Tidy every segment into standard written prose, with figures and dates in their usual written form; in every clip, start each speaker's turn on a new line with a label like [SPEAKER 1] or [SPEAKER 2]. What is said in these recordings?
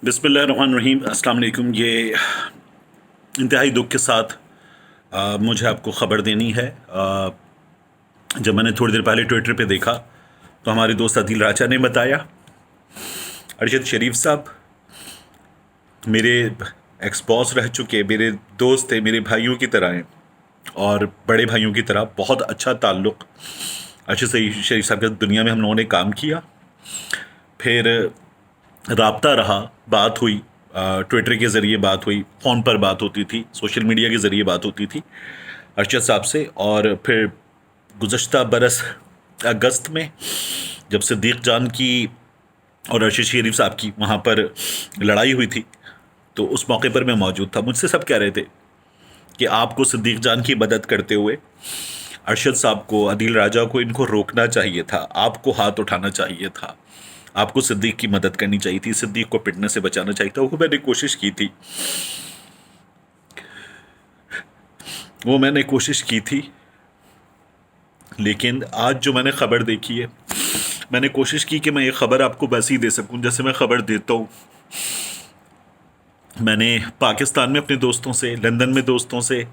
[SPEAKER 1] बिस्मिल्लाहिर्रहमानिर्रहीम। अस्सलाम वालेकुम। ये इंतहाई दुख के साथ मुझे आपको ख़बर देनी है। जब मैंने थोड़ी देर पहले ट्विटर पे देखा तो हमारे दोस्त आदिल राजा ने बताया, अरशद शरीफ साहब मेरे एक्स बॉस रह चुके, मेरे दोस्त थे, मेरे भाइयों की तरह हैं और बड़े भाइयों की तरह बहुत अच्छा ताल्लुक़ अरशद शरीफ साहब के दुनिया में हम लोगों ने काम किया। फिर राब्ता रहा, बात हुई, ट्विटर के ज़रिए बात हुई, फ़ोन पर बात होती थी, सोशल मीडिया के ज़रिए बात होती थी अरशद साहब से। और फिर गुज़श्ता बरस अगस्त में जब सिद्दीक़ जान की और अरशद शरीफ साहब की वहाँ पर लड़ाई हुई थी तो उस मौके पर मैं मौजूद था। मुझसे सब कह रहे थे कि आपको सिद्दीक़ जान की मदद करते हुए अरशद साहब को, आदिल राजा को, इनको रोकना चाहिए था, आपको हाथ उठाना चाहिए था, आपको सिद्दीक़ की मदद करनी चाहिए थी, सिद्दीक़ को पिटने से बचाना चाहिए था। वो मैंने कोशिश की थी। लेकिन आज जो मैंने ख़बर देखी है, मैंने कोशिश की कि मैं ये ख़बर आपको वैसे ही दे सकूं जैसे मैं ख़बर देता हूँ। मैंने पाकिस्तान में अपने दोस्तों से, लंदन में दोस्तों से,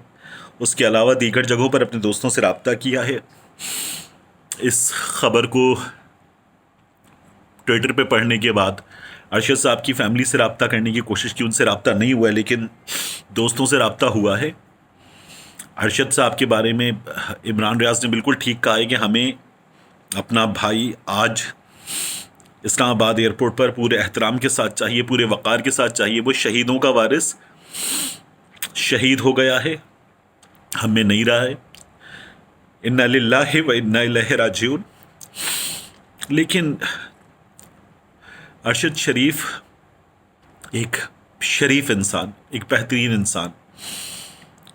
[SPEAKER 1] उसके अलावा दीगर जगहों पर अपने दोस्तों से रब्ता किया है। इस ख़बर को ट्विटर पे पढ़ने के बाद अरशद साहब की फ़ैमिली से रब्ता करने की कोशिश की, उनसे रब्ता नहीं हुआ है, लेकिन दोस्तों से रब्ता हुआ है। अरशद साहब के बारे में इमरान रियाज ने बिल्कुल ठीक कहा है कि हमें अपना भाई आज इस्लामाबाद एयरपोर्ट पर पूरे एहतराम के साथ चाहिए, पूरे वक़ार के साथ चाहिए। वो शहीदों का वारिस शहीद हो गया है, हम में नहीं रहा है। इन्ना लिल्लाहि व इन्ना इलैहि राजिऊन। लेकिन अरशद शरीफ एक शरीफ इंसान, एक बेहतरीन इंसान,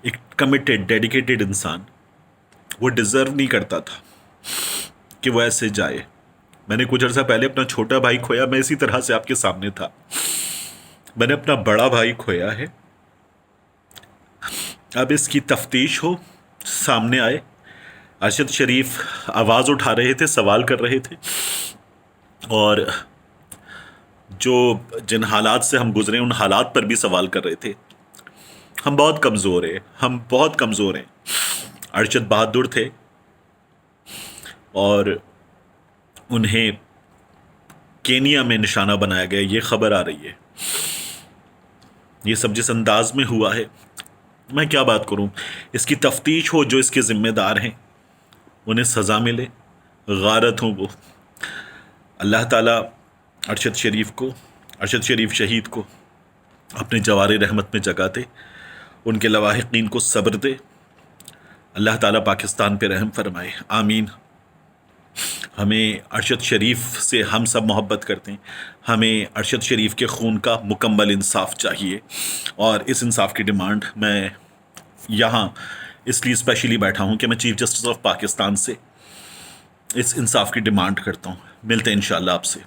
[SPEAKER 1] एक कमिटेड, डेडिकेटेड इंसान, वो डिज़र्व नहीं करता था कि वो ऐसे जाए। मैंने कुछ अर्सा पहले अपना छोटा भाई खोया, मैं इसी तरह से आपके सामने था। मैंने अपना बड़ा भाई खोया है। अब इसकी तफ्तीश हो, सामने आए। अरशद शरीफ आवाज़ उठा रहे थे, सवाल कर रहे थे, और जिन हालात से हम गुजरे उन हालात पर भी सवाल कर रहे थे। हम बहुत कमज़ोर हैं, हम बहुत कमज़ोर हैं। अरशद बहादुर थे और उन्हें केनिया में निशाना बनाया गया, ये ख़बर आ रही है। ये सब जिस अंदाज में हुआ है, मैं क्या बात करूं। इसकी तफ्तीश हो, जो इसके ज़िम्मेदार हैं उन्हें सज़ा मिले, गारत हो वो। अल्लाह ताला अरशद शरीफ शहीद को अपने जवारे रहमत में जगा दे, उनके लवाहिकीन को सब्र दे। अल्लाह ताला पाकिस्तान पे रहम फरमाए, आमीन। हमें अरशद शरीफ से हम सब मोहब्बत करते हैं। हमें अरशद शरीफ के खून का मुकम्मल इंसाफ चाहिए, और इस इंसाफ की डिमांड मैं यहाँ इसलिए स्पेशली बैठा हूँ कि मैं चीफ जस्टिस ऑफ पाकिस्तान से इस इंसाफ की डिमांड करता हूँ। मिलते हैं इंशाअल्लाह आपसे।